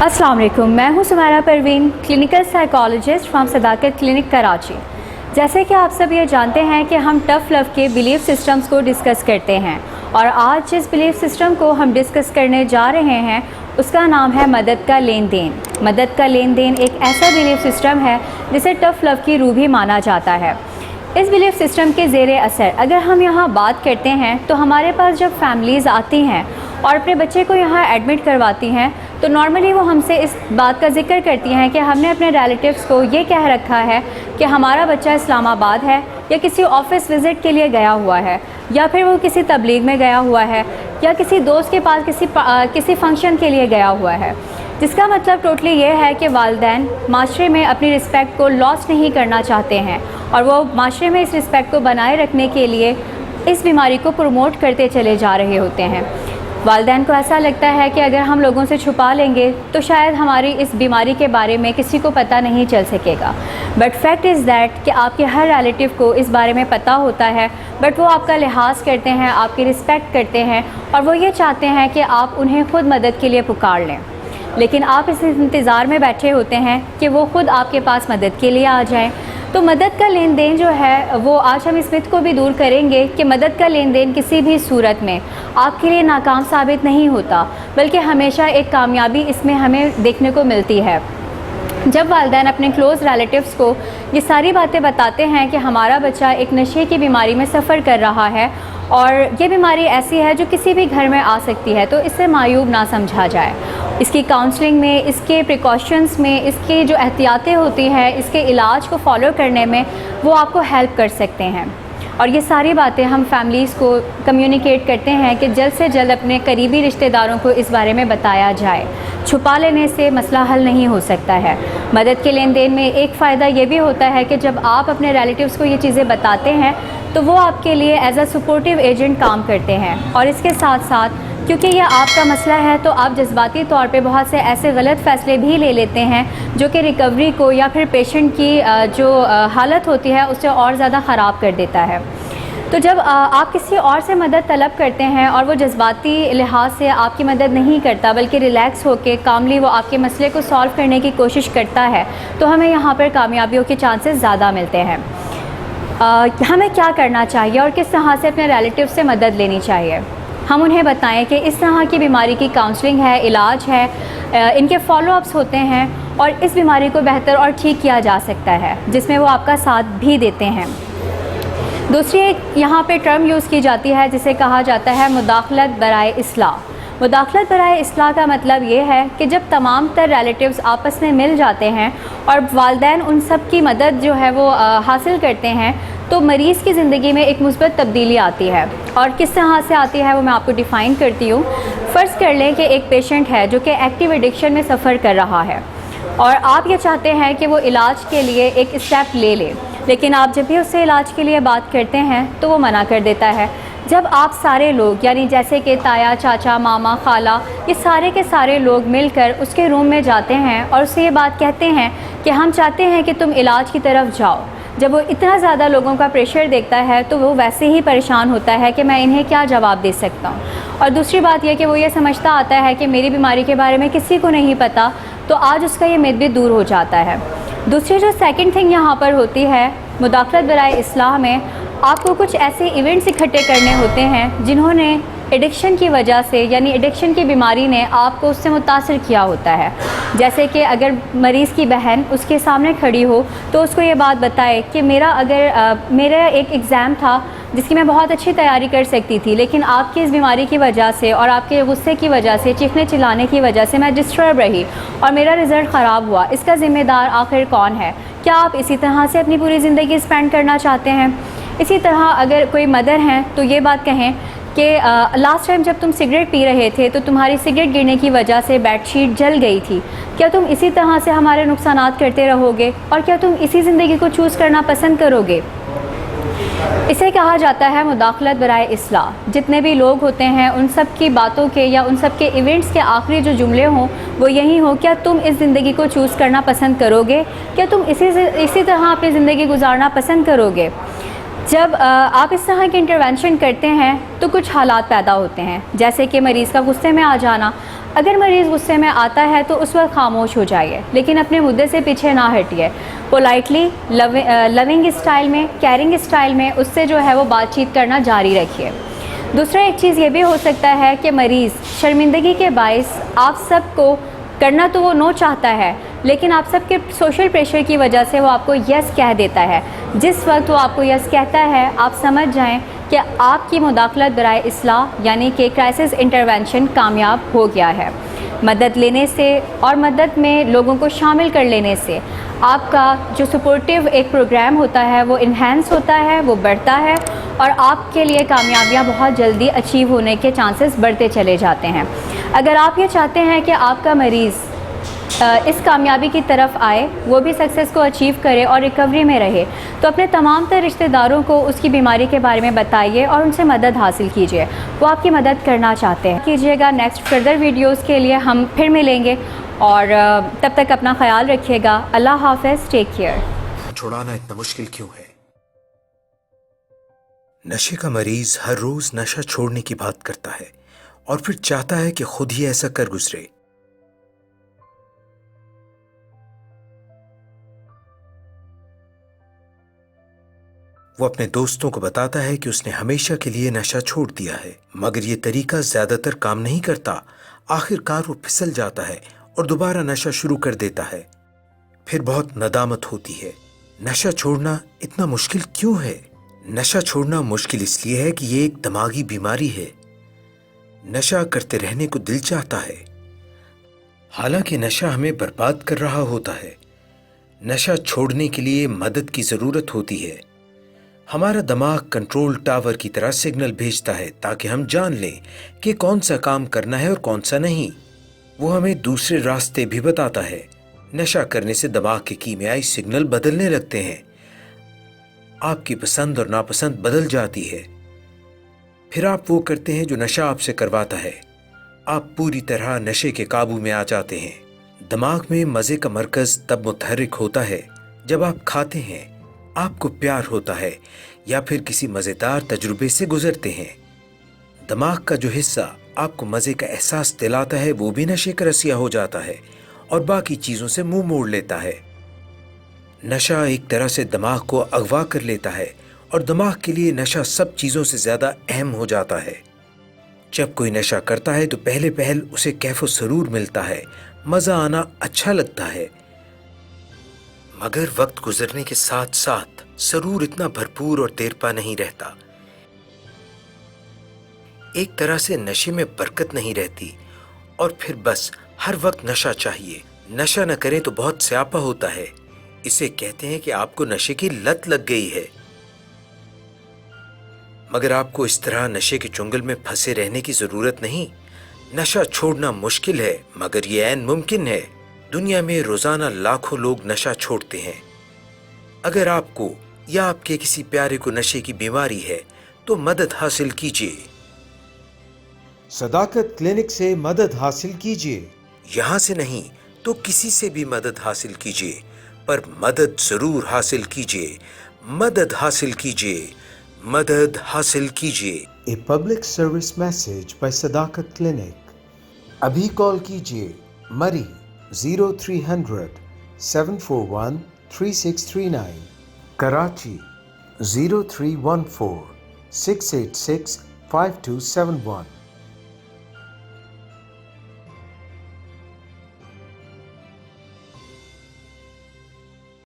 अस्सलाम वालेकुम, मैं हूं Sumaira Parveen, clinical psychologist from Sadaqat clinic Karachi. जैसे कि आप सब ये जानते हैं कि हम टफ़ लव के बिलीफ सिस्टम्स को डिस्कस करते हैं और आज जिस बिलीफ सिस्टम को हम डिस्कस करने जा रहे हैं उसका नाम है मदद का लेन देन। मदद का लेन देन एक ऐसा बिलीफ सिस्टम है जिसे टफ़ लव की रूह भी माना जाता है। इस बिलीफ सिस्टम के ज़ेरे असर अगर हम यहाँ बात करते हैं तो हमारे पास जब फैमिलीज़ आती हैं और अपने बच्चे को यहाँ एडमिट करवाती हैं तो नॉर्मली वो हमसे इस बात का जिक्र करती हैं कि हमने अपने रिलेटिव्स को ये कह रखा है कि हमारा बच्चा इस्लामाबाद है या किसी ऑफ़िस विज़िट के लिए गया हुआ है या फिर वो किसी तबलीग में गया हुआ है या किसी दोस्त के पास किसी फंक्शन के लिए गया हुआ है। जिसका मतलब टोटली ये है कि वालिदैन माशरे में अपनी रिस्पेक्ट को लॉस नहीं करना चाहते हैं और वो माशरे में इस रिस्पेक्ट को बनाए रखने के लिए इस बीमारी को प्रमोट करते चले जा रहे होते हैं। वालिदैन को ऐसा लगता है कि अगर हम लोगों से छुपा लेंगे तो शायद हमारी इस बीमारी के बारे में किसी को पता नहीं चल सकेगा। बट फैक्ट इज़ दैट कि आपके हर रिलेटिव को इस बारे में पता होता है, बट वो आपका लिहाज करते हैं, आपकी रिस्पेक्ट करते हैं और वो ये चाहते हैं कि आप उन्हें खुद मदद के लिए पुकार लें। लेकिन आप इस इंतज़ार में बैठे होते हैं कि वो ख़ुद आपके पास मदद के लिए आ जाएं। तो मदद का लेन देन जो है वो आज हम इस मिथ को भी दूर करेंगे कि मदद का लेन देन किसी भी सूरत में आपके लिए नाकाम साबित नहीं होता, बल्कि हमेशा एक कामयाबी इसमें हमें देखने को मिलती है। जब वालिदैन अपने क्लोज़ रिलेटिव्स को ये सारी बातें बताते हैं कि हमारा बच्चा एक नशे की बीमारी में सफ़र कर रहा है और ये बीमारी ऐसी है जो किसी भी घर में आ सकती है, तो इससे मायूब ना समझा जाए। इसकी काउंसलिंग में, इसके प्रिकॉशंस में, इसकी जो एहतियातें होती हैं, इसके इलाज को फॉलो करने में वो आपको हेल्प कर सकते हैं। और ये सारी बातें हम फैमिलीज़ को कम्युनिकेट करते हैं कि जल्द से जल्द अपने करीबी रिश्तेदारों को इस बारे में बताया जाए। छुपा लेने से मसला हल नहीं हो सकता है। मदद के लेन देन में एक फ़ायदा ये भी होता है कि जब आप अपने रिलेटिव्स को ये चीज़ें बताते हैं तो वो आपके लिए एज अ सपोर्टिव एजेंट काम करते हैं और इसके साथ साथ क्योंकि ये आपका मसला है तो आप जज्बाती तौर पे बहुत से ऐसे गलत फ़ैसले भी ले लेते हैं जो कि रिकवरी को या फिर पेशेंट की जो हालत होती है उससे और ज़्यादा ख़राब कर देता है। तो जब आप किसी और से मदद तलब करते हैं और वो जज्बाती लिहाज से आपकी मदद नहीं करता बल्कि रिलैक्स होकर कामली वो आपके मसले को सॉल्व करने की कोशिश करता है तो हमें यहाँ पर कामयाबियों के चांसेस ज़्यादा मिलते हैं। हमें क्या करना चाहिए और किस तरह से अपने रिलेटिव से मदद लेनी चाहिए। हम उन्हें बताएं कि इस तरह की बीमारी की काउंसलिंग है, इलाज है, इनके फॉलोअप्स होते हैं और इस बीमारी को बेहतर और ठीक किया जा सकता है जिसमें वो आपका साथ भी देते हैं। दूसरी एक यहाँ पे टर्म यूज़ की जाती है जिसे कहा जाता है मुदाखलत बराए इस्लाह। मुदाखलत बराए इस्लाह का मतलब ये है कि जब तमाम तर रिलेटिव्स आपस में मिल जाते हैं और वालिदैन उन सब की मदद जो है वो हासिल करते हैं तो मरीज़ की ज़िंदगी में एक मुस्बत तब्दीली आती है। और किस तरह से आती है वो मैं आपको डिफ़ाइन करती हूँ। फ़र्ज़ कर लें कि एक पेशेंट है जो कि एक्टिव एडिक्शन में सफ़र कर रहा है और आप ये चाहते हैं कि वो इलाज के लिए एक स्टेप ले ले, लेकिन आप जब भी उससे इलाज के लिए बात करते हैं तो वो मना कर देता है। जब आप सारे लोग यानी जैसे कि ताया, चाचा, मामा, खाला, ये सारे के सारे लोग मिलकर उसके रूम में जाते हैं और उससे ये बात कहते हैं कि हम चाहते हैं कि तुम इलाज की तरफ जाओ, जब वो इतना ज़्यादा लोगों का प्रेशर देखता है तो वो वैसे ही परेशान होता है कि मैं इन्हें क्या जवाब दे सकता हूँ। और दूसरी बात यह कि वो ये समझता आता है कि मेरी बीमारी के बारे में किसी को नहीं पता, तो आज उसका ये मिथ भी दूर हो जाता है। दूसरी जो सेकंड थिंग यहाँ पर होती है मुदाखलत बराए इस्लाह में, आपको कुछ ऐसे इवेंट्स इकट्ठे करने होते हैं जिन्होंने एडिक्शन की वजह से यानी एडिक्शन की बीमारी ने आपको उससे मुतासर किया होता है। जैसे कि अगर मरीज़ की बहन उसके सामने खड़ी हो तो उसको ये बात बताए कि मेरा एक एग्ज़ाम था जिसकी मैं बहुत अच्छी तैयारी कर सकती थी, लेकिन आपकी इस बीमारी की वजह से और आपके गुस्से की वजह से, चीखने चिल्लाने की वजह से मैं डिस्टर्ब रही और मेरा रिज़ल्ट ख़राब हुआ। इसका ज़िम्मेदार आखिर कौन है? क्या आप इसी तरह से अपनी पूरी ज़िंदगी स्पेंड करना चाहते हैं? इसी तरह अगर कोई मदर हैं तो ये बात कहें कि लास्ट टाइम जब तुम सिगरेट पी रहे थे तो तुम्हारी सिगरेट गिरने की वजह से बेडशीट जल गई थी। क्या तुम इसी तरह से हमारे नुकसानात करते रहोगे और क्या तुम इसी ज़िंदगी को चूज़ करना पसंद करोगे? इसे कहा जाता है मुदाखलत बराए इस्लाह। जितने भी लोग होते हैं उन सब की बातों के या उन सब के इवेंट्स के आखिरी जो जुमले हों वो यही हो, क्या तुम इस ज़िंदगी को चूज़ करना पसंद करोगे? क्या तुम इसी तरह अपनी ज़िंदगी गुजारना पसंद करोगे? जब आप इस तरह के इंटरवेंशन करते हैं तो कुछ हालात पैदा होते हैं, जैसे कि मरीज़ का गुस्से में आ जाना, اگر مریض غصے میں آتا ہے تو اس وقت خاموش ہو جائیے، لیکن اپنے مدعے سے پیچھے نہ ہٹیے. پولائٹلی، لوننگ اسٹائل میں، کیئرنگ اسٹائل میں اس سے جو ہے وہ بات چیت کرنا جاری رکھیے. دوسرا ایک چیز یہ بھی ہو سکتا ہے کہ مریض شرمندگی کے باعث آپ سب کو کرنا تو وہ نو چاہتا ہے، لیکن آپ سب کے سوشل پریشر کی وجہ سے وہ آپ کو یس کہہ دیتا ہے. جس وقت وہ آپ کو یس کہتا ہے آپ سمجھ جائیں کہ آپ کی مداخلت برائے اصلاح یعنی کہ کرائسس انٹرونشن کامیاب ہو گیا ہے. مدد لینے سے اور مدد میں لوگوں کو شامل کر لینے سے آپ کا جو سپورٹیو ایک پروگرام ہوتا ہے وہ انہینس ہوتا ہے، وہ بڑھتا ہے، اور آپ کے لیے کامیابیاں بہت جلدی اچیو ہونے کے چانسز بڑھتے چلے جاتے ہیں. اگر آپ یہ چاہتے ہیں کہ آپ کا مریض اس کامیابی کی طرف آئے، وہ بھی سکسیس کو اچیو کرے اور ریکوری میں رہے، تو اپنے تمام تر رشتہ داروں کو اس کی بیماری کے بارے میں بتائیے اور ان سے مدد حاصل کیجیے. وہ آپ کی مدد کرنا چاہتے ہیں. کیجیے گا. نیکسٹ فردر ویڈیوز کے لیے ہم پھر ملیں گے، اور تب تک اپنا خیال رکھیے گا. اللہ حافظ. Take care. چھڑانا اتنا مشکل کیوں ہے؟ نشے کا مریض ہر روز نشہ چھوڑنے کی بات کرتا ہے اور پھر چاہتا ہے کہ خود ہی ایسا کر گزرے. وہ اپنے دوستوں کو بتاتا ہے کہ اس نے ہمیشہ کے لیے نشہ چھوڑ دیا ہے، مگر یہ طریقہ زیادہ تر کام نہیں کرتا. آخر کار وہ پھسل جاتا ہے اور دوبارہ نشہ شروع کر دیتا ہے. پھر بہت ندامت ہوتی ہے. نشہ چھوڑنا اتنا مشکل کیوں ہے؟ نشہ چھوڑنا مشکل اس لیے ہے کہ یہ ایک دماغی بیماری ہے. نشہ کرتے رہنے کو دل چاہتا ہے، حالانکہ نشہ ہمیں برباد کر رہا ہوتا ہے. نشہ چھوڑنے کے لیے مدد کی ضرورت ہوتی ہے. ہمارا دماغ کنٹرول ٹاور کی طرح سگنل بھیجتا ہے تاکہ ہم جان لیں کہ کون سا کام کرنا ہے اور کون سا نہیں. وہ ہمیں دوسرے راستے بھی بتاتا ہے. نشہ کرنے سے دماغ کے کیمیائی سگنل بدلنے لگتے ہیں. آپ کی پسند اور ناپسند بدل جاتی ہے. پھر آپ وہ کرتے ہیں جو نشہ آپ سے کرواتا ہے. آپ پوری طرح نشے کے قابو میں آ جاتے ہیں. دماغ میں مزے کا مرکز تب متحرک ہوتا ہے جب آپ کھاتے ہیں، آپ کو پیار ہوتا ہے یا پھر کسی مزیدار تجربے سے گزرتے ہیں. دماغ کا جو حصہ آپ کو مزے کا احساس دلاتا ہے وہ بھی نشے کا رسیا ہو جاتا ہے اور باقی چیزوں سے منہ موڑ لیتا ہے. نشہ ایک طرح سے دماغ کو اغوا کر لیتا ہے اور دماغ کے لیے نشہ سب چیزوں سے زیادہ اہم ہو جاتا ہے. جب کوئی نشہ کرتا ہے تو پہلے پہل اسے کیف و سرور ملتا ہے، مزہ آنا اچھا لگتا ہے، مگر وقت گزرنے کے ساتھ ساتھ سرور اتنا بھرپور اور دیرپا نہیں رہتا. ایک طرح سے نشے میں برکت نہیں رہتی اور پھر بس ہر وقت نشہ چاہیے. نشہ نہ کریں تو بہت سیاپا ہوتا ہے. اسے کہتے ہیں کہ آپ کو نشے کی لت لگ گئی ہے. مگر آپ کو اس طرح نشے کے چنگل میں پھنسے رہنے کی ضرورت نہیں. نشہ چھوڑنا مشکل ہے مگر یہ عین ممکن ہے. دنیا میں روزانہ لاکھوں لوگ نشہ چھوڑتے ہیں. اگر آپ کو یا آپ کے کسی پیارے کو نشے کی بیماری ہے تو مدد حاصل کیجیے. صداقت کلینک سے مدد حاصل کیجیے. یہاں سے نہیں تو کسی سے بھی مدد حاصل کیجیے، پر مدد ضرور حاصل کیجیے. مدد حاصل کیجیے. مدد حاصل کیجیے. A public service message by صداقت کلینک. ابھی کال کیجیے مری 0300 741 3639، کراچی 0314 686 5271.